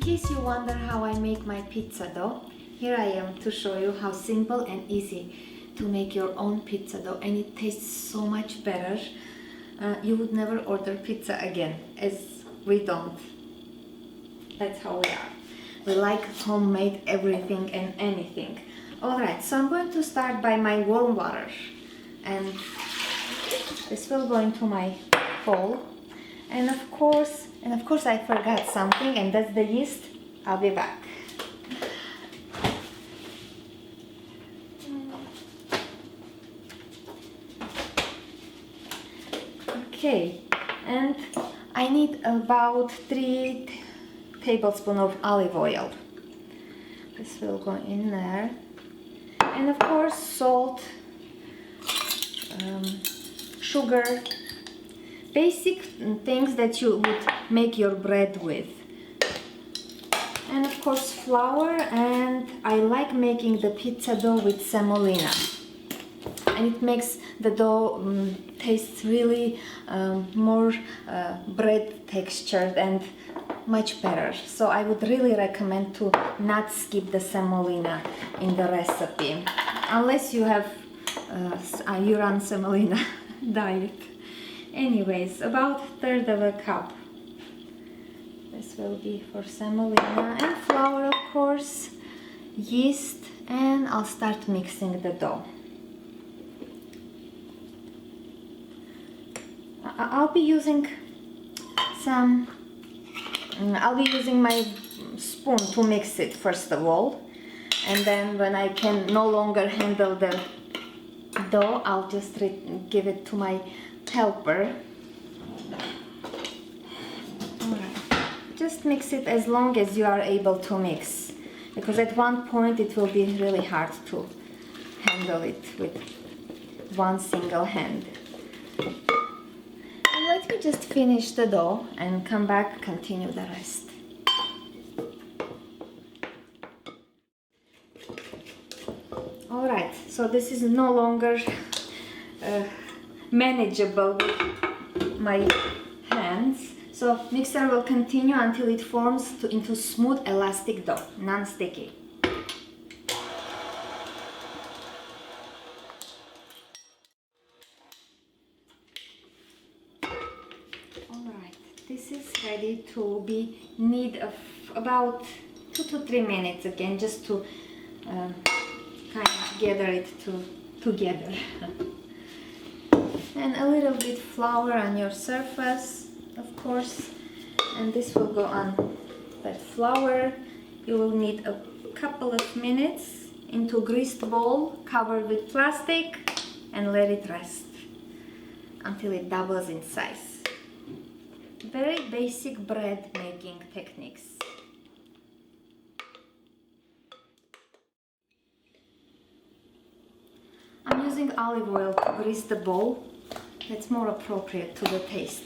case you wonder how I make my pizza dough, here I am to show you how simple and easy to make your own pizza dough, and it tastes so much better. You would never order pizza again, as we don't. That's how we are. We like homemade everything and anything. Alright, so I'm going to start by my warm water, and this will go into my bowl. And of course I forgot something, and that's the yeast. I'll be back. Okay, and I need about 3 tablespoons of olive oil. This will go in there. And of course salt, sugar, basic things that you would make your bread with. And of course flour, and I like making the pizza dough with semolina. And it makes the dough taste really more bread textured and much better. So I would really recommend to not skip the semolina in the recipe, unless you have you run semolina diet. Anyways, about 1/3 of a cup. This will be for semolina, and flour, of course, yeast, and I'll start mixing the dough. I'll be using my spoon to mix it first of all, and then when I can no longer handle the dough, I'll just give it to my helper. Alright, just mix it as long as you are able to mix, because at one point it will be really hard to handle it with one single hand. Let me just finish the dough and come back, continue the rest. Alright, so this is no longer manageable with my hands. So mixer will continue until it forms into smooth elastic dough, non-sticky. This is ready to be need of about 2 to 3 minutes again, just to kind of gather it together. And a little bit flour on your surface, of course, and this will go on that flour. You will need a couple of minutes into greased bowl covered with plastic, and let it rest until it doubles in size. Very basic bread making techniques. I'm using olive oil to grease the bowl. That's more appropriate to the taste.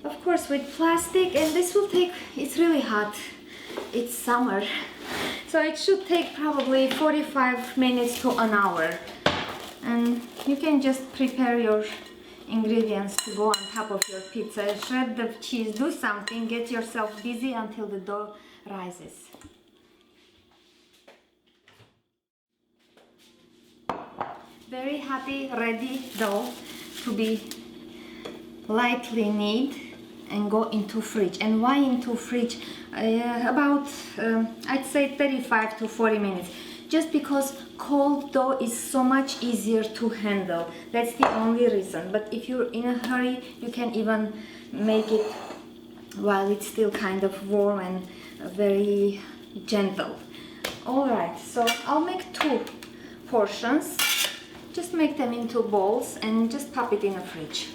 Of course with plastic, and this will take, it's really hot. It's summer. So it should take probably 45 minutes to an hour. And you can just prepare your ingredients to go on top of your pizza. Shred the cheese, do something, get yourself busy until the dough rises. Very happy, ready dough to be lightly knead and go into fridge. And why into fridge? About I'd say 35 to 40 minutes. Just because cold dough is so much easier to handle. That's the only reason. But if you're in a hurry, you can even make it while it's still kind of warm and very gentle. Alright, so I'll make 2 portions. Just make them into bowls and just pop it in the fridge.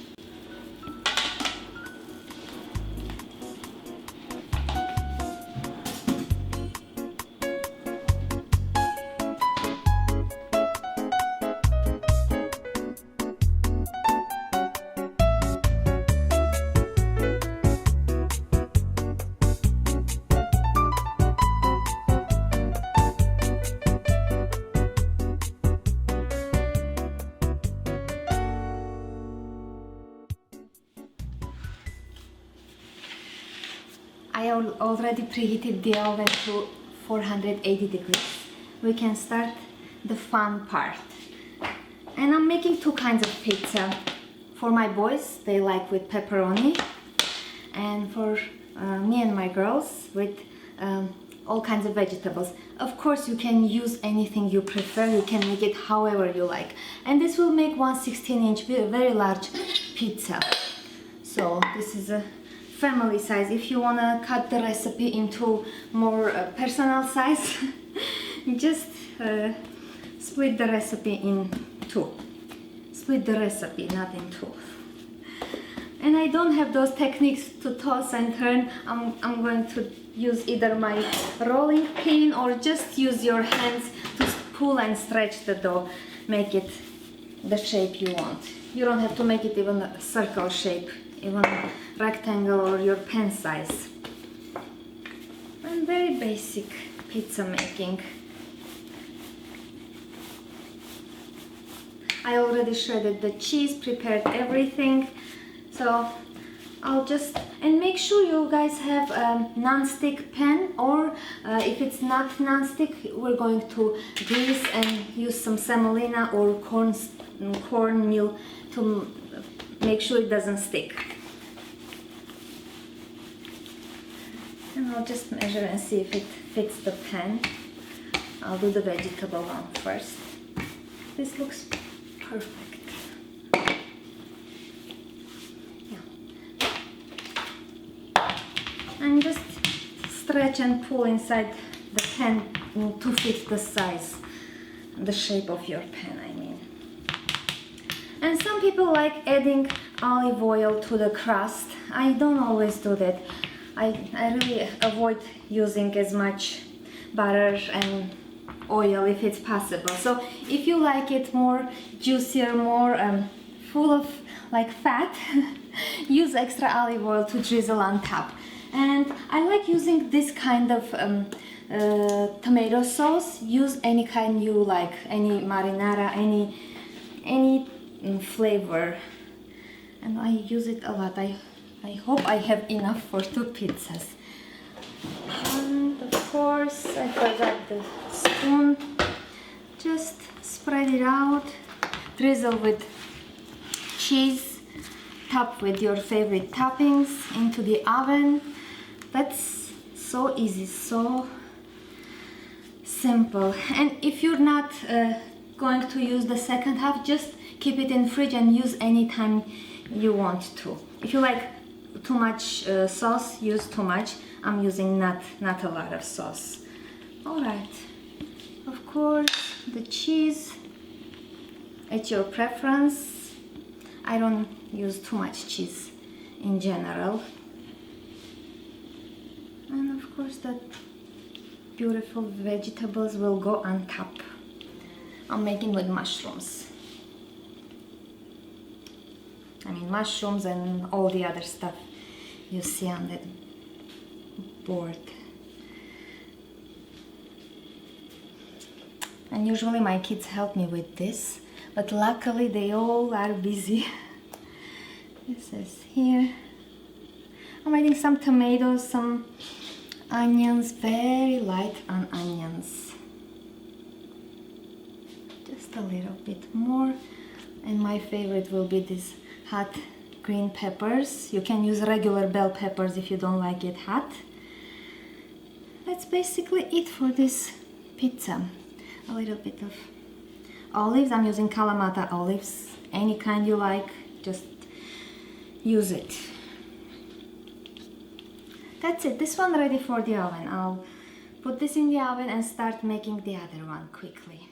I already preheated the oven to 480 degrees. We can start the fun part. And I'm making two kinds of pizza. For my boys, they like with pepperoni, and for me and my girls with all kinds of vegetables. Of course, you can use anything you prefer. You can make it however you like. And this will make one 16-inch, very large pizza. So this is a family size. If you want to cut the recipe into more personal size, just split the recipe in two. Split the recipe, not in two. And I don't have those techniques to toss and turn. I'm going to use either my rolling pin or just use your hands to pull and stretch the dough. Make it the shape you want. You don't have to make it even a circle shape, even rectangle or your pen size. And very basic pizza making. I already shredded the cheese, prepared everything. So I'll just, and make sure you guys have a non-stick pan, or if it's not non-stick, we're going to grease and use some semolina or cornmeal to make sure it doesn't stick. And I'll just measure and see if it fits the pan. I'll do the vegetable one first. This looks perfect. And just stretch and pull inside the pan to fit the size, the shape of your pan, I mean. And some people like adding olive oil to the crust. I don't always do that. I really avoid using as much butter and oil if it's possible. So if you like it more juicier, more full of like fat, use extra olive oil to drizzle on top. And I like using this kind of tomato sauce. Use any kind you like, any marinara, any flavor. And I use it a lot. I hope I have enough for 2 pizzas. And of course, I forgot the spoon. Just spread it out. Drizzle with cheese. Top with your favorite toppings into the oven. That's so easy, so simple. And if you're not going to use the second half, just keep it in fridge and use anytime you want to. If you like too much sauce, use too much. I'm using not a lot of sauce. Alright, of course, the cheese at your preference. I don't use too much cheese in general. And of course the beautiful vegetables will go on top. I'm making with mushrooms. I mean mushrooms and all the other stuff you see on the board. And usually my kids help me with this, but luckily they all are busy. This is here. I'm adding some tomatoes, some onions, very light on onions. Just a little bit more. And my favorite will be these hot green peppers. You can use regular bell peppers if you don't like it hot. That's basically it for this pizza. A little bit of olives. I'm using Kalamata olives. Any kind you like, just use it. That's it. This one ready for the oven. I'll put this in the oven and start making the other one quickly.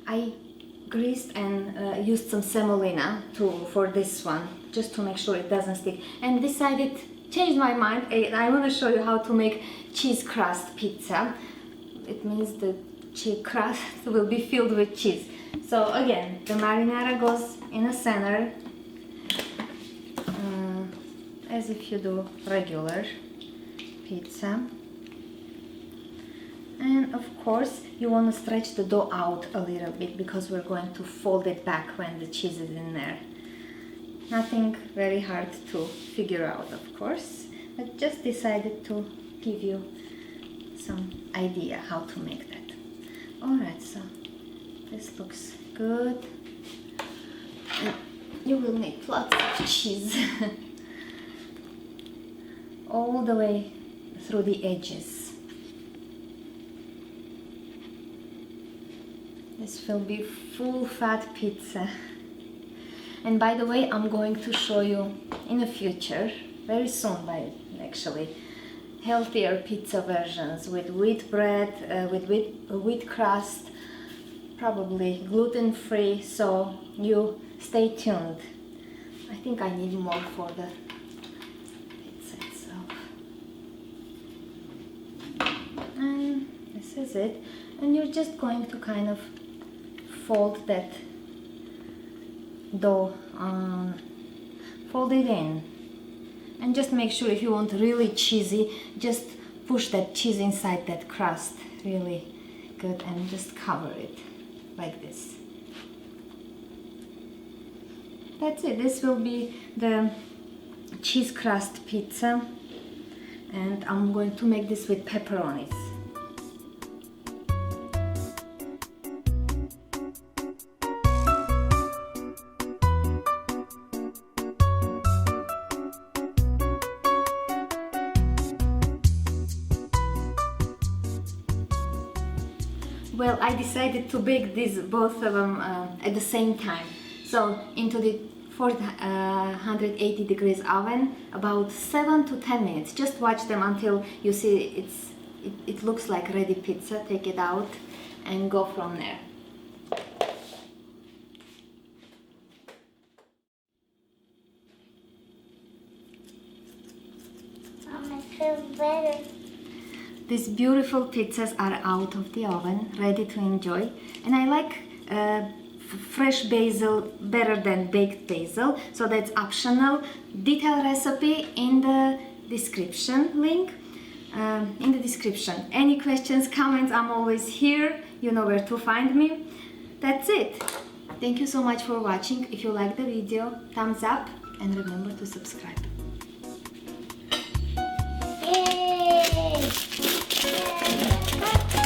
I greased and used some semolina for this one, just to make sure it doesn't stick, and changed my mind. I want to show you how to make cheese crust pizza. It means the cheese crust will be filled with cheese. So again, the marinara goes in the center, as if you do regular pizza. And of course you want to stretch the dough out a little bit because we're going to fold it back when the cheese is in there. Nothing very hard to figure out, of course, but just decided to give you some idea how to make that. Alright, so this looks good. And you will need lots of cheese all the way through the edges. This will be full fat pizza. And by the way, I'm going to show you in the future, very soon actually, healthier pizza versions with wheat bread, with wheat crust, probably gluten-free, so you stay tuned. I think I need more for the pizza itself. And this is it. And you're just going to kind of fold that dough, fold it in, and just make sure, if you want really cheesy, just push that cheese inside that crust really good and just cover it like this. That's it. This will be the cheese crust pizza, and I'm going to make this with pepperonis. Well, I decided to bake these, both of them at the same time. So into the 480 degrees oven, about 7 to 10 minutes. Just watch them until you see it looks like ready pizza. Take it out and go from there. I feel better. These beautiful pizzas are out of the oven, ready to enjoy. And I like fresh basil better than baked basil, so that's optional. Detailed recipe in the description, link in the description. Any questions, comments, I'm always here. You know where to find me. That's it. Thank you so much for watching. If you like the video, thumbs up and remember to subscribe. Yay! Yay!